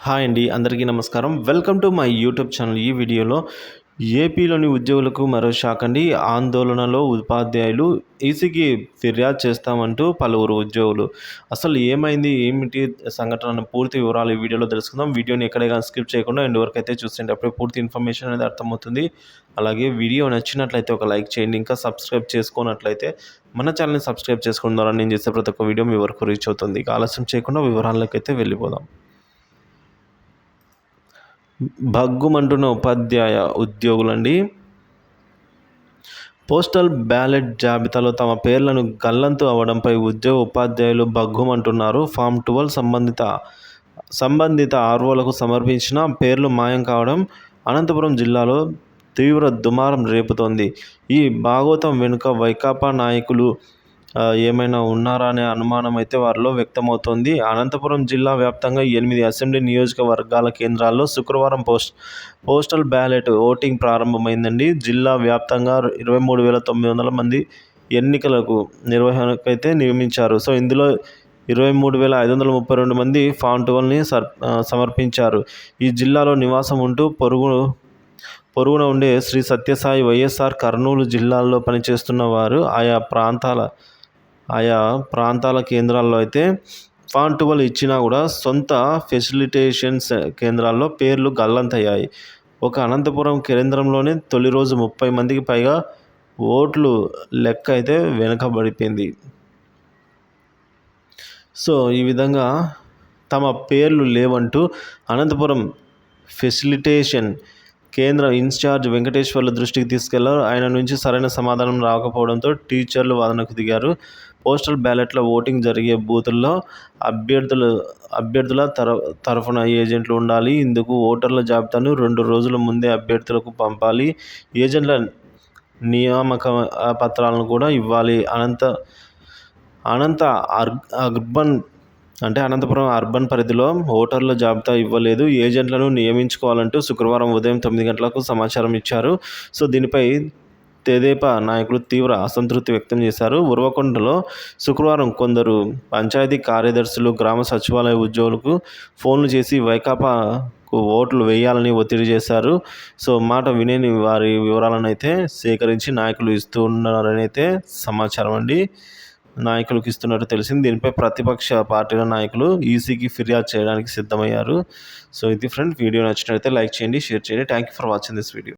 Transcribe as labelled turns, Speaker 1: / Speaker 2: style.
Speaker 1: Hi అండి, అందరికీ నమస్కారం. Welcome to my YouTube channel. ఈ వీడియోలో ఏపీలోని ఉద్యోగులకు మరో షాక్ అండి. ఆందోళనలో ఉపాధ్యాయులు ఈసీకి ఫిర్యాదు చేస్తామంటూ పలువురు ఉద్యోగులు. అసలు ఏమైంది, ఏమిటి సంఘటన, పూర్తి వివరాలు ఈ వీడియోలో తెలుసుకుందాం. వీడియోని ఎక్కడైనా స్కిప్ చేయకుండా ఎండ్ వరకు అయితే చూసేయండి. అప్పుడే పూర్తి ఇన్ఫర్మేషన్ అనేది అర్థమవుతుంది. అలాగే వీడియో నచ్చినట్లయితే ఒక లైక్ చేయండి. ఇంకా సబ్స్క్రైబ్ చేసుకున్నట్లయితే మన ఛానల్ని సబ్స్క్రైబ్ చేసుకోవడం ద్వారా నేను చేసే ప్రతి ఒక్క వీడియో మీ వరకు రీచ్ అవుతుంది. ఇక ఆలస్యం చేయకుండా వివరాల్లోకి అయితే వెళ్ళిపోదాం. భగ్గుమంటున్న ఉపాధ్యాయ ఉద్యోగులండి. పోస్టల్ బ్యాలెట్ జాబితాలో తమ పేర్లను గల్లంతు అవ్వడంపై ఉపాధ్యాయులు భగ్గుమంటున్నారు. ఫామ్ 12 సంబంధిత ఆర్వోలకు సమర్పించిన పేర్లు మాయం కావడం అనంతపురం జిల్లాలో తీవ్ర దుమారం రేపుతోంది. ఈ భాగోతం వెనుక వైకాపా నాయకులు ఏమైనా ఉన్నారా అనే అనుమానం అయితే వారిలో వ్యక్తమవుతోంది. అనంతపురం జిల్లా వ్యాప్తంగా 8 అసెంబ్లీ నియోజకవర్గాల కేంద్రాల్లో శుక్రవారం పోస్టల్ బ్యాలెట్ ఓటింగ్ ప్రారంభమైందండి. జిల్లా వ్యాప్తంగా 23,900 మంది ఎన్నికలకు నిర్వహణకైతే నియమించారు. సో ఇందులో 23,532 మంది ఫామ్ 12ని సమర్పించారు. ఈ జిల్లాలో నివాసం ఉంటూ పొరుగున ఉండే శ్రీ సత్యసాయి వైఎస్ఆర్ కర్నూలు జిల్లాల్లో పనిచేస్తున్న వారు ఆయా ప్రాంతాల కేంద్రాల్లో అయితే ఫామ్ 12 ఇచ్చినా కూడా సొంత ఫెసిలిటేషన్స్ కేంద్రాల్లో పేర్లు గల్లంతయ్యాయి. ఒక అనంతపురం కేంద్రంలోనే తొలి రోజు 30 మందికి పైగా ఓట్లు లెక్క అయితే వెనుకబడిపోయింది. సో ఈ విధంగా తమ పేర్లు లేవంటూ అనంతపురం ఫెసిలిటేషన్ కేంద్ర ఇన్ఛార్జ్ వెంకటేశ్వర్ల దృష్టికి తీసుకెళ్లారు. ఆయన నుంచి సరైన సమాధానం రాకపోవడంతో టీచర్లు వాదనకు దిగారు. పోస్టల్ బ్యాలెట్ల ఓటింగ్ జరిగే బూతుల్లో అభ్యర్థుల తరఫున ఏజెంట్లు ఉండాలి. ఇందుకు ఓటర్ల జాబితాను 2 రోజుల ముందే అభ్యర్థులకు పంపాలి. ఏజెంట్ల నియామక పత్రాలను కూడా ఇవ్వాలి. అనంతపురం అర్బన్ పరిధిలో ఓటర్ల జాబితా ఇవ్వలేదు. ఏజెంట్లను నియమించుకోవాలంటూ శుక్రవారం ఉదయం 9 గంటలకు సమాచారం ఇచ్చారు. సో దీనిపై తెదేపా నాయకులు తీవ్ర అసంతృప్తి వ్యక్తం చేశారు. ఉరవకొండలో శుక్రవారం కొందరు పంచాయతీ కార్యదర్శులు గ్రామ సచివాలయ ఉద్యోగులకు ఫోన్లు చేసి వైకాపాకు ఓట్లు వేయాలని ఒత్తిడి చేశారు. సో మాట వినేని వారి వివరాలను అయితే సేకరించి నాయకులు ఇస్తున్నారని అయితే సమాచారం అండి. నాయకులకు ఇస్తున్నట్టు తెలిసింది. దీనిపై ప్రతిపక్ష పార్టీల నాయకులు ఈసీకి ఫిర్యాదు చేయడానికి సిద్ధమయ్యారు. సో ఇది ఫ్రెండ్, వీడియో నచ్చినట్లయితే లైక్ చేయండి, షేర్ చేయండి. Thank you for watching this video.